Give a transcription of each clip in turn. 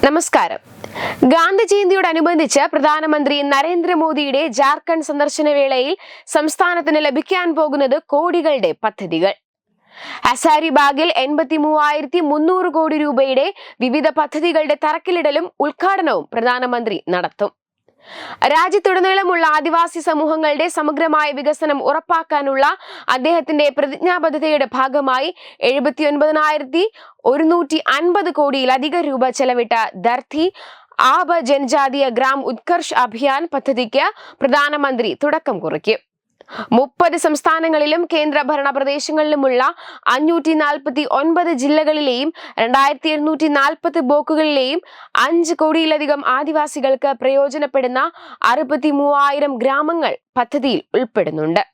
നമസ്കാരം. ഗാന്ധി ജയന്തിയോടനുബന്ധിച്ച് പ്രധാനമന്ത്രി നരേന്ദ്രമോദിയുടെ ജാർഖണ്ഡ് സന്ദർശന വേളയിൽ സംസ്ഥാനത്തിന് ലഭിക്കാൻ പോകുന്നത് കോടികളുടെ പദ്ധതികൾ. ഹസാരിബാഗിൽ 83,300 കോടി രൂപയുടെ വിവിധ പദ്ധതികളുടെ തറക്കല്ലിടലും ഉദ്ഘാടനവും പ്രധാനമന്ത്രി നടത്തും. രാജ്യത്തുടനീളമുള്ള ആദിവാസി സമൂഹങ്ങളുടെ സമഗ്രമായ വികസനം ഉറപ്പാക്കാനുള്ള അദ്ദേഹത്തിന്റെ പ്രതിജ്ഞാബദ്ധതയുടെ ഭാഗമായി 79,150 കോടിയിലധികം രൂപ ചെലവിട്ട ധർത്തി ആബ ജനജാതീയ ഗ്രാം ഉത്കർഷ് അഭിയാൻ പദ്ധതിക്ക് പ്രധാനമന്ത്രി തുടക്കം കുറിക്കും. 30 സംസ്ഥാനങ്ങളിലും കേന്ദ്രഭരണ പ്രദേശങ്ങളിലുമുള്ള 549 ജില്ലകളിലെയും 2,740 ബ്ലോക്കുകളിലെയും 5 കോടിയിലധികം ആദിവാസികൾക്ക് പ്രയോജനപ്പെടുന്ന 63,000 ഗ്രാമങ്ങൾ പദ്ധതിയിൽ ഉൾപ്പെടുന്നുണ്ട്.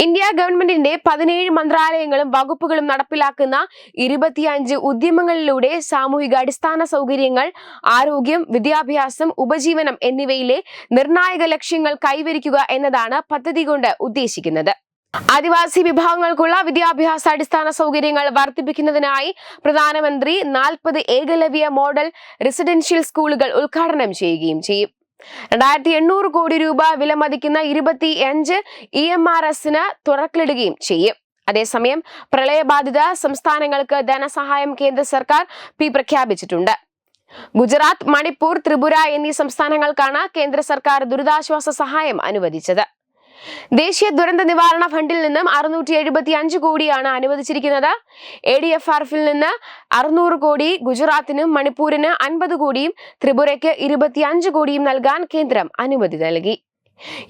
ഇന്ത്യ ഗവൺമെന്റിന്റെ 17 മന്ത്രാലയങ്ങളും വകുപ്പുകളും നടപ്പിലാക്കുന്ന 25 ഉദ്യമങ്ങളിലൂടെ സാമൂഹിക അടിസ്ഥാന സൗകര്യങ്ങൾ, ആരോഗ്യം, വിദ്യാഭ്യാസം, ഉപജീവനം എന്നിവയിലെ നിർണായക ലക്ഷ്യങ്ങൾ കൈവരിക്കുക എന്നതാണ് പദ്ധതി കൊണ്ട് ഉദ്ദേശിക്കുന്നത്. ആദിവാസി വിഭാഗങ്ങൾക്കുള്ള വിദ്യാഭ്യാസ അടിസ്ഥാന സൗകര്യങ്ങൾ വർദ്ധിപ്പിക്കുന്നതിനായി പ്രധാനമന്ത്രി 40 ഏകലവ്യ മോഡൽ റെസിഡൻഷ്യൽ സ്കൂളുകൾ ഉദ്ഘാടനം ചെയ്യുകയും ചെയ്യും. 2,800 കോടി രൂപ വിലമതിക്കുന്ന 25 EMRSന് തുറക്കല്ലിടുകയും ചെയ്യും. അതേസമയം പ്രളയബാധിത സംസ്ഥാനങ്ങൾക്ക് ധനസഹായം കേന്ദ്ര സർക്കാർ പ്രഖ്യാപിച്ചിട്ടുണ്ട്. ഗുജറാത്ത്, മണിപ്പൂർ, ത്രിപുര എന്നീ സംസ്ഥാനങ്ങൾക്കാണ് കേന്ദ്ര സർക്കാർ ദുരിതാശ്വാസ സഹായം അനുവദിച്ചത്. ദേശീയ ദുരന്ത നിവാരണ ഫണ്ടിൽ നിന്നും 675 കോടിയാണ് അനുവദിച്ചിരിക്കുന്നത്. ADFRFിൽ നിന്ന് 600 കോടി, ഗുജറാത്തിനും മണിപ്പൂരിന് 50 കോടിയും ത്രിപുരയ്ക്ക് 25 കോടിയും നൽകാൻ കേന്ദ്രം അനുമതി നൽകി.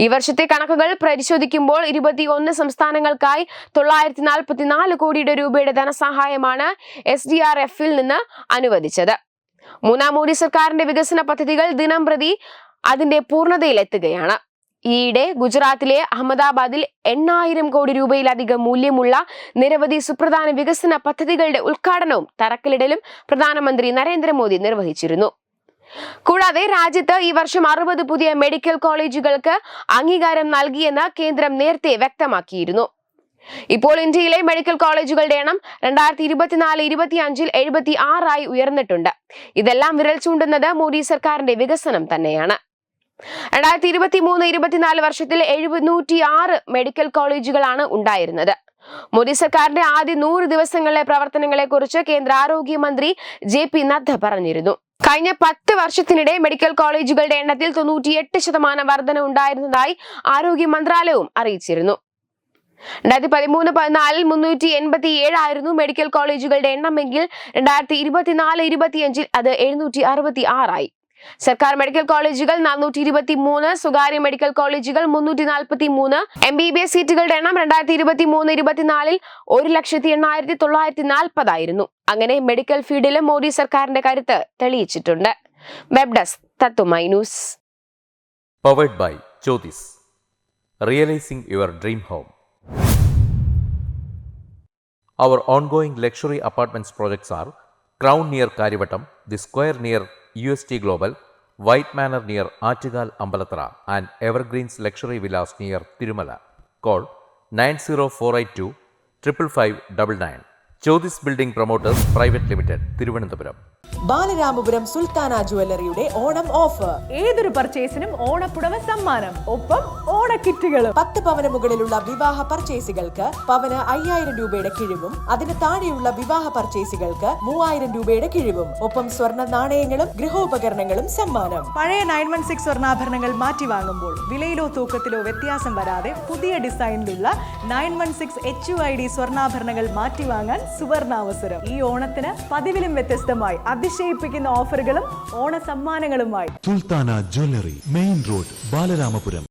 ഈ വർഷത്തെ കണക്കുകൾ പരിശോധിക്കുമ്പോൾ 21 സംസ്ഥാനങ്ങൾക്കായി 944 കോടിയുടെ രൂപയുടെ ധനസഹായമാണ് SDRFിൽ നിന്ന് അനുവദിച്ചത്. മൂന്നാം മോദി സർക്കാരിന്റെ വികസന പദ്ധതികൾ ദിനം പ്രതി അതിന്റെ പൂർണ്ണതയിലെത്തുകയാണ്. ഈയിടെ ഗുജറാത്തിലെ അഹമ്മദാബാദിൽ 8,000 കോടി രൂപയിലധികം മൂല്യമുള്ള നിരവധി സുപ്രധാന വികസന പദ്ധതികളുടെ ഉദ്ഘാടനവും തറക്കല്ലിടലും പ്രധാനമന്ത്രി നരേന്ദ്രമോദി നിർവഹിച്ചിരുന്നു. കൂടാതെ രാജ്യത്ത് ഈ വർഷം 60 പുതിയ മെഡിക്കൽ കോളേജുകൾക്ക് അംഗീകാരം നൽകിയെന്ന് കേന്ദ്രം നേരത്തെ വ്യക്തമാക്കിയിരുന്നു. ഇപ്പോൾ ഇന്ത്യയിലെ മെഡിക്കൽ കോളേജുകളുടെ എണ്ണം 2024-25 76 ഉയർന്നിട്ടുണ്ട്. ഇതെല്ലാം വിരൽ ചൂണ്ടുന്നത് മോദി സർക്കാരിന്റെ വികസനം തന്നെയാണ്. 2023-24 വർഷത്തിൽ 706 മെഡിക്കൽ കോളേജുകളാണ് ഉണ്ടായിരുന്നത്. മോദി സർക്കാരിന്റെ ആദ്യ 100 ദിവസങ്ങളിലെ പ്രവർത്തനങ്ങളെ കുറിച്ച് കേന്ദ്ര ആരോഗ്യമന്ത്രി JP നദ്ദ പറഞ്ഞിരുന്നു. കഴിഞ്ഞ 10 വർഷത്തിനിടെ മെഡിക്കൽ കോളേജുകളുടെ എണ്ണത്തിൽ 98% വർധന ഉണ്ടായിരുന്നതായി ആരോഗ്യ മന്ത്രാലയവും അറിയിച്ചിരുന്നു. 2013-14 387 ആയിരുന്നു മെഡിക്കൽ കോളേജുകളുടെ എണ്ണമെങ്കിൽ 2024-25 അത് 766 ആയി. സർക്കാർ മെഡിക്കൽ കോളേജുകൾ 423, സ്വകാര്യ മെഡിക്കൽ കോളേജുകൾ 343. MBBS സീറ്റുകളുടെ എണ്ണം 2023-24 1,08,940 ആയിരുന്നു. അങ്ങനെ മെഡിക്കൽ ഫീൽഡിലും മോദി സർക്കാരിന്റെ കരുത്ത് തെളിയിച്ചിട്ടുണ്ട്. വെബ് ഡെസ്ക് തത്തുമൈ news. Powered by Jyothis, realising your dream home. Our ongoing luxury apartments projects are Crown near Karivattam, The Square near UST Global, White Manor near Aattugal Ambalathara, and Evergreens Luxury Villas near Tirumala. Call 90482 55599. Jyotis Building Promoters Private Limited, Thiruvananthapuram. Balaramapuram Sultana ജ്വല്ലറിയുടെ Onam offer. ഏതൊരു പർച്ചേസിനും ഓണപ്പുടവ സമ്മാനം, ഒപ്പം ഓണക്കിറ്റുകളും. 10 പവന് മുകളിലുള്ള വിവാഹ പർച്ചേസുകൾക്ക് പവന് 5,000 രൂപയുടെ കിഴിവും, അതിന് താഴെയുള്ള വിവാഹ പർച്ചേസുകൾക്ക് 3,000 രൂപയുടെ കിഴിവും, ഒപ്പം സ്വർണ്ണ നാണയങ്ങളും ഗൃഹോപകരണങ്ങളും സമ്മാനം. പഴയ 916 സ്വർണ്ണാഭരണങ്ങൾ മാറ്റി വാങ്ങുമ്പോൾ വിലയിലോ തൂക്കത്തിലോ വ്യത്യാസം വരാതെ പുതിയ ഡിസൈനിലുള്ള 916 HUID സ്വർണ്ണാഭരണങ്ങൾ മാറ്റി വാങ്ങാൻ സുവർണാവസരം. ഈ ഓണത്തിന് പതിവിലും വ്യത്യസ്തമായി അതിശയിപ്പിക്കുന്ന ഓഫറുകളും ഓണ സമ്മാനങ്ങളുമായി Sultana jewellery, main road, Balaramapuram.